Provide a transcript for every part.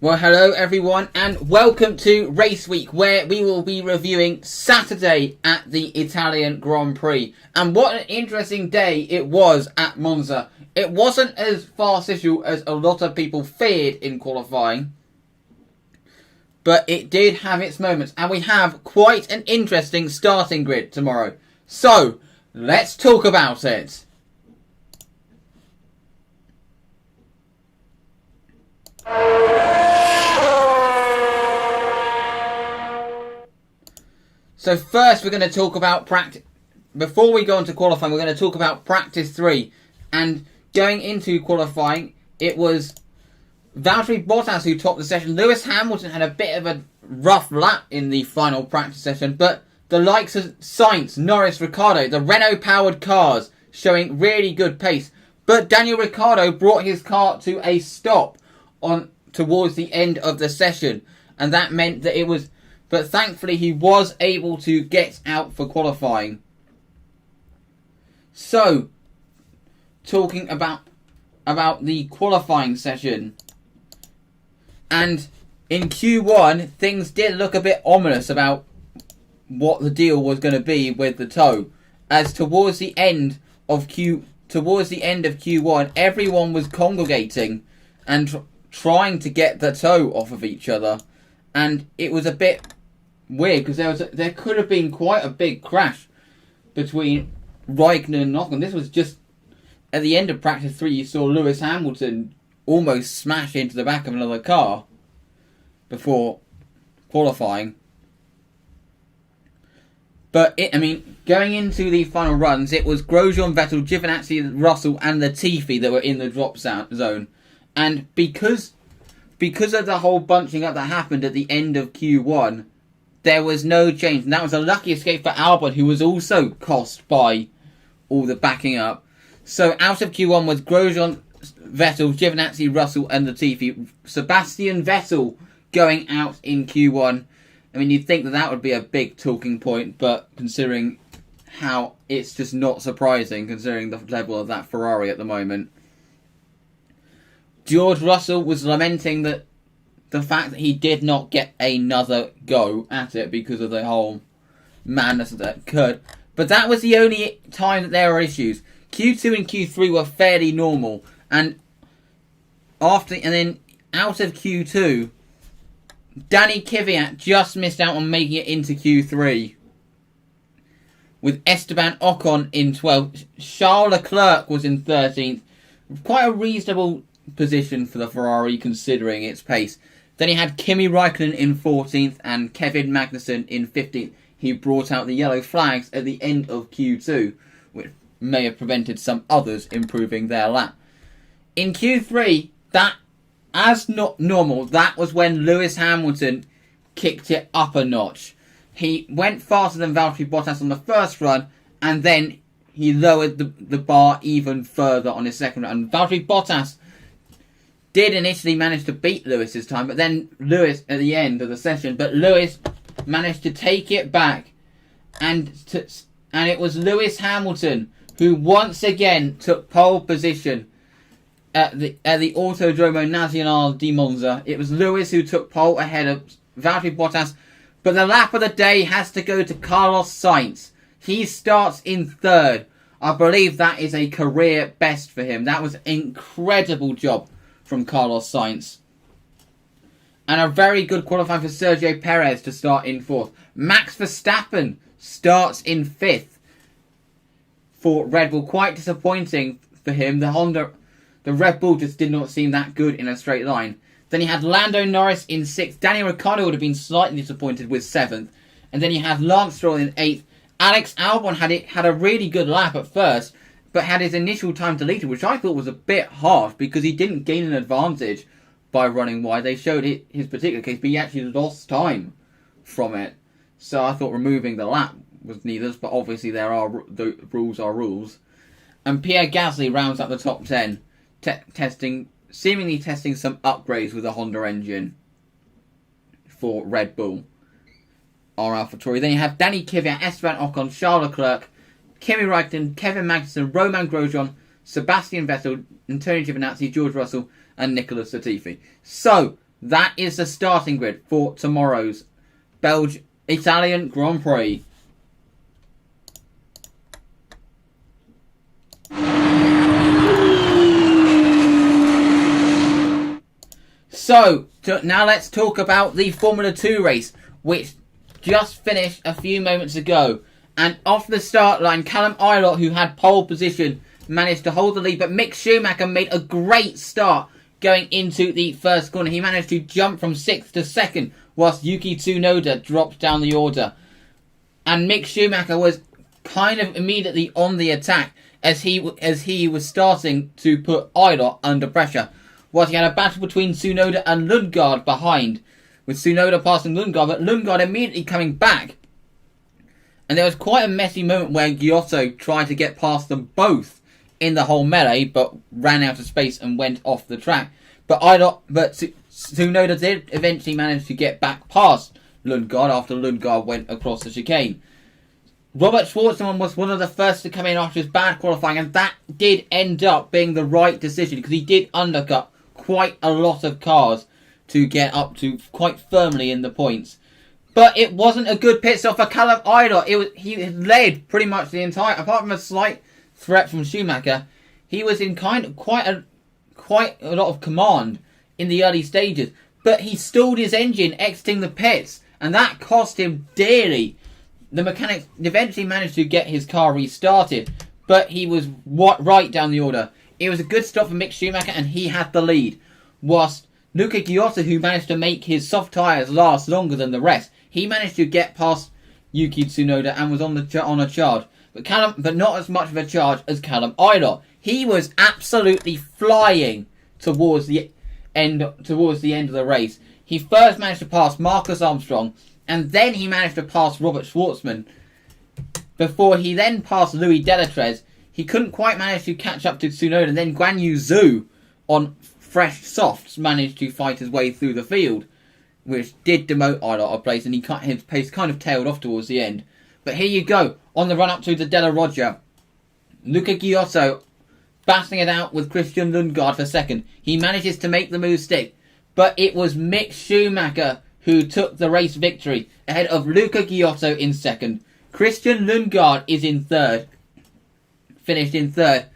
Well, hello everyone, and welcome to Race Week, where we will be reviewing Saturday at the Italian Grand Prix. And what an interesting day it was at Monza. It wasn't as farcical as a lot of people feared in qualifying, but it did have its moments, and we have quite an interesting starting grid tomorrow. So, let's talk about it. So first we're going to talk about practice. Before we go into qualifying, we're going to talk about practice 3. And going into qualifying, it was Valtteri Bottas who topped the session. Lewis Hamilton had a bit of a rough lap in the final practice session, but the likes of Sainz, Norris, Ricciardo, the Renault-powered cars, showing really good pace. But Daniel Ricciardo brought his car to a stop towards the end of the session, and that meant that it was... But thankfully, he was able to get out for qualifying. So, talking about the qualifying session. And in Q1, things did look a bit ominous about what the deal was going to be with the tow. As towards the end of Q1, everyone was congregating and trying to get the tow off of each other. And it was a bit weird because there could have been quite a big crash between Raikkonen and Ocon. This was just at the end of practice 3. You saw Lewis Hamilton almost smash into the back of another car before qualifying. But going into the final runs, it was Grosjean, Vettel, Giovinazzi, Russell, and Latifi that were in the drop zone, and because of the whole bunching up that happened at the end of Q1, there was no change. And that was a lucky escape for Albon, who was also cost by all the backing up. So out of Q1 was Grosjean, Vettel, Giovinazzi, Russell, and Latifi. Sebastian Vettel going out in Q1. You'd think that would be a big talking point, but considering how it's just not surprising, considering the level of that Ferrari at the moment. George Russell was lamenting that the fact that he did not get another go at it because of the whole madness that occurred. But that was the only time that there were issues. Q2 and Q3 were fairly normal. And then out of Q2, Danny Kvyat just missed out on making it into Q3. With Esteban Ocon in 12th. Charles Leclerc was in 13th. Quite a reasonable position for the Ferrari considering its pace. Then he had Kimi Raikkonen in 14th and Kevin Magnussen in 15th. He brought out the yellow flags at the end of Q2, which may have prevented some others improving their lap. In Q3, that, as not normal, that was when Lewis Hamilton kicked it up a notch. He went faster than Valtteri Bottas on the first run, and then he lowered the bar even further on his second run. And Valtteri Bottas did initially manage to beat Lewis's time, but then Lewis at the end of the session, but Lewis managed to take it back, and it was Lewis Hamilton who once again took pole position at the Autodromo Nazionale di Monza. It was Lewis who took pole ahead of Valtteri Bottas, but the lap of the day has to go to Carlos Sainz. He starts in 3rd. I believe that is a career best for him. That was an incredible job from Carlos Sainz. And a very good qualifying for Sergio Perez to start in 4th. Max Verstappen starts in 5th for Red Bull. Quite disappointing for him. The Red Bull just did not seem that good in a straight line. Then you had Lando Norris in 6th. Daniel Ricciardo would have been slightly disappointed with 7th. And then you had Lance Stroll in 8th. Alex Albon had a really good lap at first, but had his initial time deleted, which I thought was a bit harsh because he didn't gain an advantage by running wide. They showed his particular case, but he actually lost time from it. So I thought removing the lap was needless, but obviously the rules are rules. And Pierre Gasly rounds up the top 10, seemingly testing some upgrades with the Honda engine for Red Bull or AlphaTauri. Then you have Danny Kvyat, Esteban Ocon, Charles Leclerc, Kimi Raikkonen, Kevin Magnussen, Romain Grosjean, Sebastian Vettel, Antonio Giovinazzi, George Russell, and Nicholas Latifi. So, that is the starting grid for tomorrow's Italian Grand Prix. So, now let's talk about the Formula 2 race, which just finished a few moments ago. And off the start line, Callum Ilott, who had pole position, managed to hold the lead, but Mick Schumacher made a great start going into the first corner. He managed to jump from 6th to 2nd, whilst Yuki Tsunoda dropped down the order. And Mick Schumacher was kind of immediately on the attack as he was starting to put Ilott under pressure. Whilst he had a battle between Tsunoda and Lundgaard behind, with Tsunoda passing Lundgaard, but Lundgaard immediately coming back. And there was quite a messy moment where Giotto tried to get past them both in the whole melee, but ran out of space and went off the track. But Tsunoda did eventually manage to get back past Lundgaard after Lundgaard went across the chicane. Robert Schwartzman was one of the first to come in after his bad qualifying, and that did end up being the right decision because he did undercut quite a lot of cars to get up to quite firmly in the points. But it wasn't a good pit stop for Callum Ilott. He led pretty much the entire, apart from a slight threat from Schumacher, he was in quite a lot of command in the early stages. But he stalled his engine exiting the pits, and that cost him dearly. The mechanics eventually managed to get his car restarted, but he was right down the order. It was a good stop for Mick Schumacher, and he had the lead. Whilst Luca Giotto, who managed to make his soft tyres last longer than the rest, he managed to get past Yuki Tsunoda and was on a charge. But not as much of a charge as Callum Ilott. He was absolutely flying towards the end of the race. He first managed to pass Marcus Armstrong, and then he managed to pass Robert Schwartzman before he then passed Louis Delatrese. He couldn't quite manage to catch up to Tsunoda, and then Guan Yu Zhou on fresh softs managed to fight his way through the field, which did demote Ilott a place, and his pace kind of tailed off towards the end. But here you go, on the run-up to the Della Roggia, Luca Giotto battling it out with Christian Lundgaard for second. He manages to make the move stick, but it was Mick Schumacher who took the race victory ahead of Luca Giotto in second. Christian Lundgaard is in third, finished in third,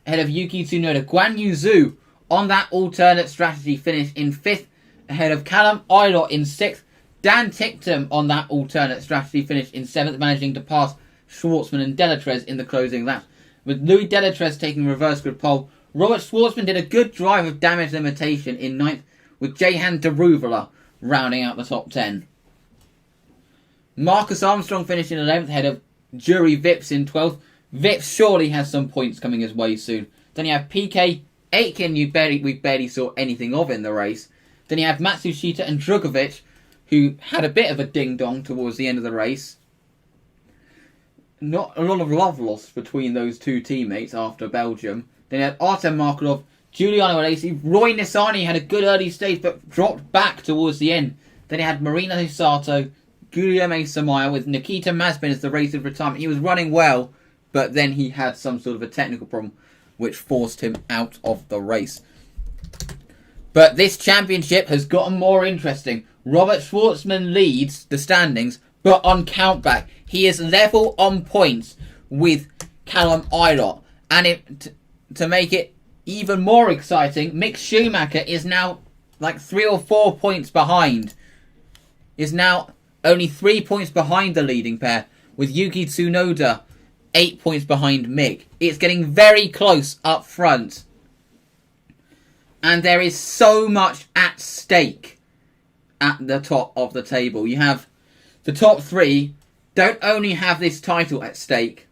ahead of Yuki Tsunoda. Guan Yu Zhou on that alternate strategy finished in fifth, ahead of Callum Ilott in sixth. Dan Ticktum on that alternate strategy finished in seventh, managing to pass Schwartzman and Delatrese in the closing lap, with Louis Delatrese taking reverse grid pole. Robert Schwartzman did a good drive of damage limitation in ninth, with Jehan Daruvala rounding out the top 10. Marcus Armstrong finished in 11th, ahead of Juri Vips in 12th. Vips surely has some points coming his way soon. Then you have PK Aitken, we barely saw anything of in the race. Then you have Matsushita and Drugovic, who had a bit of a ding-dong towards the end of the race. Not a lot of love lost between those two teammates after Belgium. Then you had Artem Markelov, Giuliano Alesi. Roy Nissany had a good early stage but dropped back towards the end. Then you had Marino Hisato, Guilherme Samaya, with Nikita Mazepin as the race's retirement. He was running well, but then he had some sort of a technical problem which forced him out of the race. But this championship has gotten more interesting. Robert Schwartzman leads the standings, but on countback, he is level on points with Callum Ilott. And to make it even more exciting, Mick Schumacher is now like 3 or 4 points behind. Is now only 3 points behind the leading pair, with Yuki Tsunoda 8 points behind Mick. It's getting very close up front. And there is so much at stake at the top of the table. You have the top three don't only have this title at stake,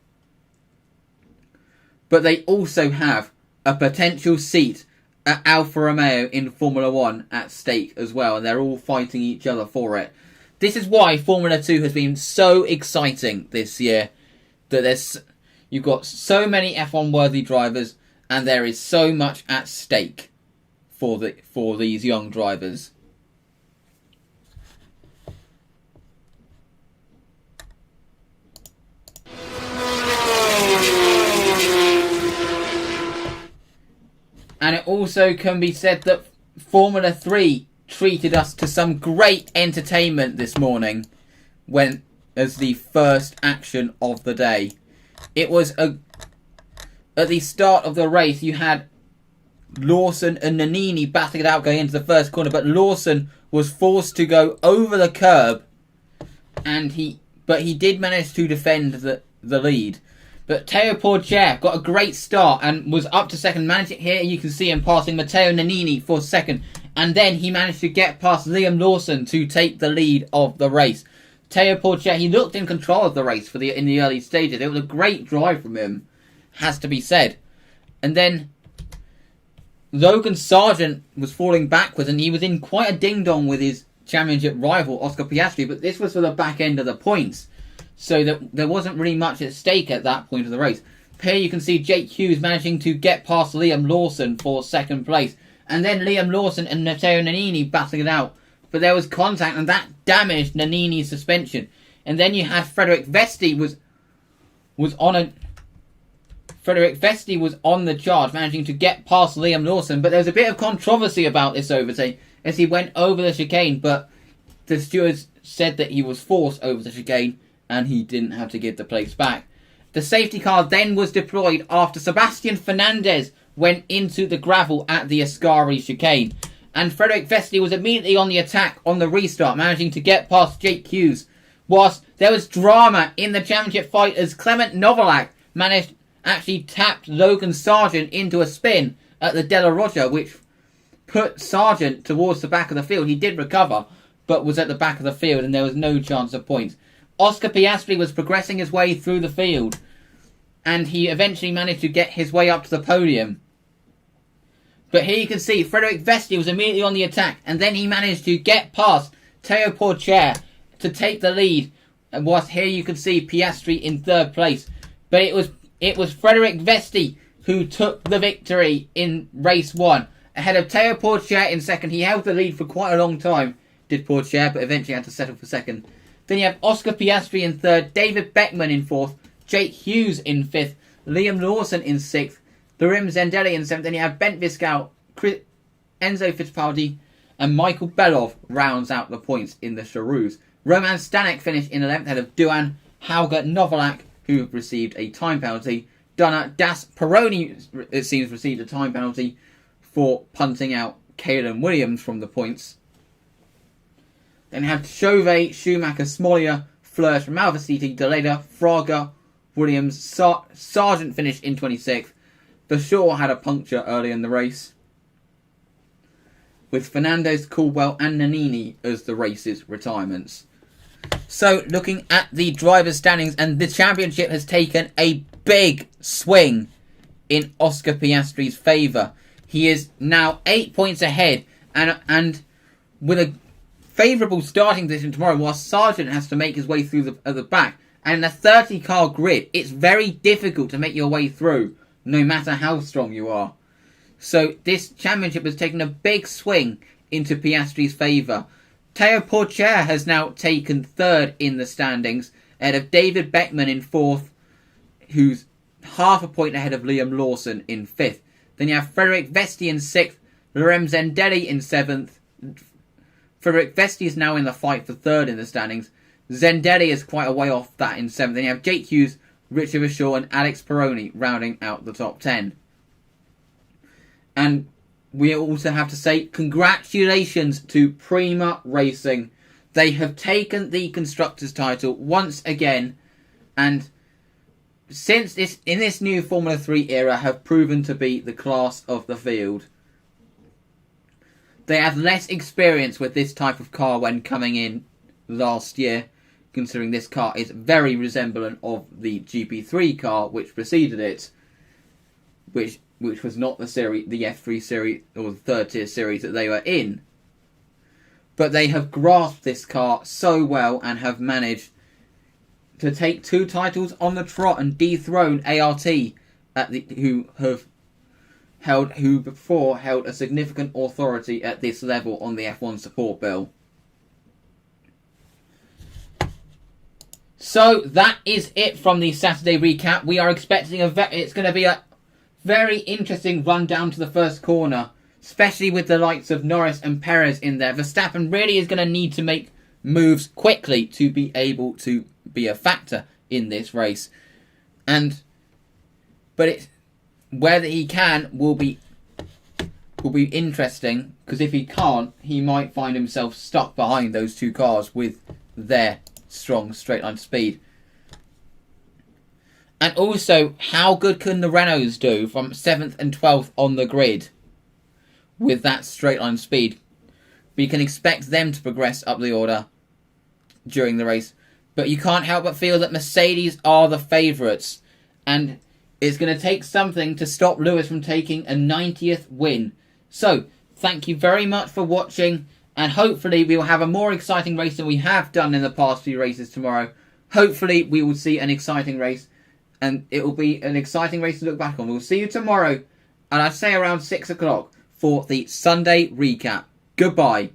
but they also have a potential seat at Alfa Romeo in Formula 1 at stake as well, and they're all fighting each other for it. This is why Formula 2 has been so exciting this year, that you've got so many F1 worthy drivers, and there is so much at stake for these young drivers. And it also can be said that Formula 3 treated us to some great entertainment this morning as the first action of the day. It was at the start of the race, you had Lawson and Nannini battling it out going into the first corner, but Lawson was forced to go over the curb, but he did manage to defend the lead. But Teo Porcher got a great start and was up to second. Managing here, you can see him passing Matteo Nannini for second, and then he managed to get past Liam Lawson to take the lead of the race. Teo Porcher, he looked in control of the race in the early stages. It was a great drive from him, has to be said. And then Logan Sargent was falling backwards, and he was in quite a ding-dong with his championship rival, Oscar Piastri, but this was for the back end of the points, so that there wasn't really much at stake at that point of the race. Here you can see Jake Hughes managing to get past Liam Lawson for second place, and then Liam Lawson and Matteo Nannini battling it out, but there was contact, and that damaged Nannini's suspension. And then you had Frederick Vesti was on the charge, managing to get past Liam Lawson, but there was a bit of controversy about this overtake as he went over the chicane, but the stewards said that he was forced over the chicane and he didn't have to give the place back. The safety car then was deployed after Sebastian Fernandez went into the gravel at the Ascari chicane, and Frederick Vesti was immediately on the attack on the restart, managing to get past Jake Hughes, whilst there was drama in the championship fight as Clement Novalak actually tapped Logan Sargent into a spin at the Della Rocha, which put Sargent towards the back of the field. He did recover, but was at the back of the field, and there was no chance of points. Oscar Piastri was progressing his way through the field, and he eventually managed to get his way up to the podium. But here you can see Frederick Vesti was immediately on the attack, and then he managed to get past Teo Porcher to take the lead. And whilst here you can see Piastri in third place. But it was Frederick Vesti who took the victory in race 1. Ahead of Teo Porcher in second. He held the lead for quite a long time, did Porcher, but eventually had to settle for second. Then you have Oscar Piastri in third, David Beckman in fourth, Jake Hughes in fifth, Liam Lawson in sixth, Lorim Zendelli in seventh. Then you have Bent Viscal, Enzo Fittipaldi, and Michael Belov rounds out the points in the Charoux. Roman Stanek finished in 11th ahead of Duan Hauger Novalak, who received a time penalty. Donna Das Peroni, it seems, received a time penalty for punting out Caelan Williams from the points. Then you have Chauvet, Schumacher, Smolia, Fleurs, Malvesiti, Deleda, Fraga, Williams, Sargent finished in 26th. Bashaw had a puncture early in the race, with Fernandez, Caldwell and Nannini as the race's retirements. So, looking at the driver's standings, and the championship has taken a big swing in Oscar Piastri's favour. He is now 8 points ahead, and with a favourable starting position tomorrow, while Sargent has to make his way through at the back. And in a 30-car grid, it's very difficult to make your way through, no matter how strong you are. So this championship has taken a big swing into Piastri's favour. Teo Porcher has now taken third in the standings, ahead of David Beckman in fourth, who's half a point ahead of Liam Lawson in fifth. Then you have Frederick Vesti in sixth, Loren Zendelli in seventh. Frederick Vesti is now in the fight for third in the standings. Zendelli is quite a way off that in seventh. Then you have Jake Hughes, Richard Bashaw and Alex Peroni rounding out the top 10. And we also have to say congratulations to Prima Racing. They have taken the Constructors' title once again, and since in this new Formula 3 era have proven to be the class of the field. They had less experience with this type of car when coming in last year, considering this car is very resemblant of the GP3 car which preceded it, which was not the F3 series or the third tier series that they were in. But they have grasped this car so well and have managed to take 2 titles on the trot and dethrone ART, who before held a significant authority at this level on the F1 support bill. So that is it from the Saturday recap. We are expecting it's going to be a very interesting run down to the first corner especially with the likes of Norris and Perez in there. Verstappen really is going to need to make moves quickly to be able to be a factor in this race. But whether he can will be interesting, because if he can't, he might find himself stuck behind those two cars with their strong straight line speed. And also, how good can the Renaults do from 7th and 12th on the grid with that straight line speed? We can expect them to progress up the order during the race. But you can't help but feel that Mercedes are the favourites. And it's going to take something to stop Lewis from taking a 90th win. So, thank you very much for watching. And hopefully we will have a more exciting race than we have done in the past few races tomorrow. Hopefully we will see an exciting race. And it will be an exciting race to look back on. We'll see you tomorrow. And I'd say around 6 o'clock for the Sunday recap. Goodbye.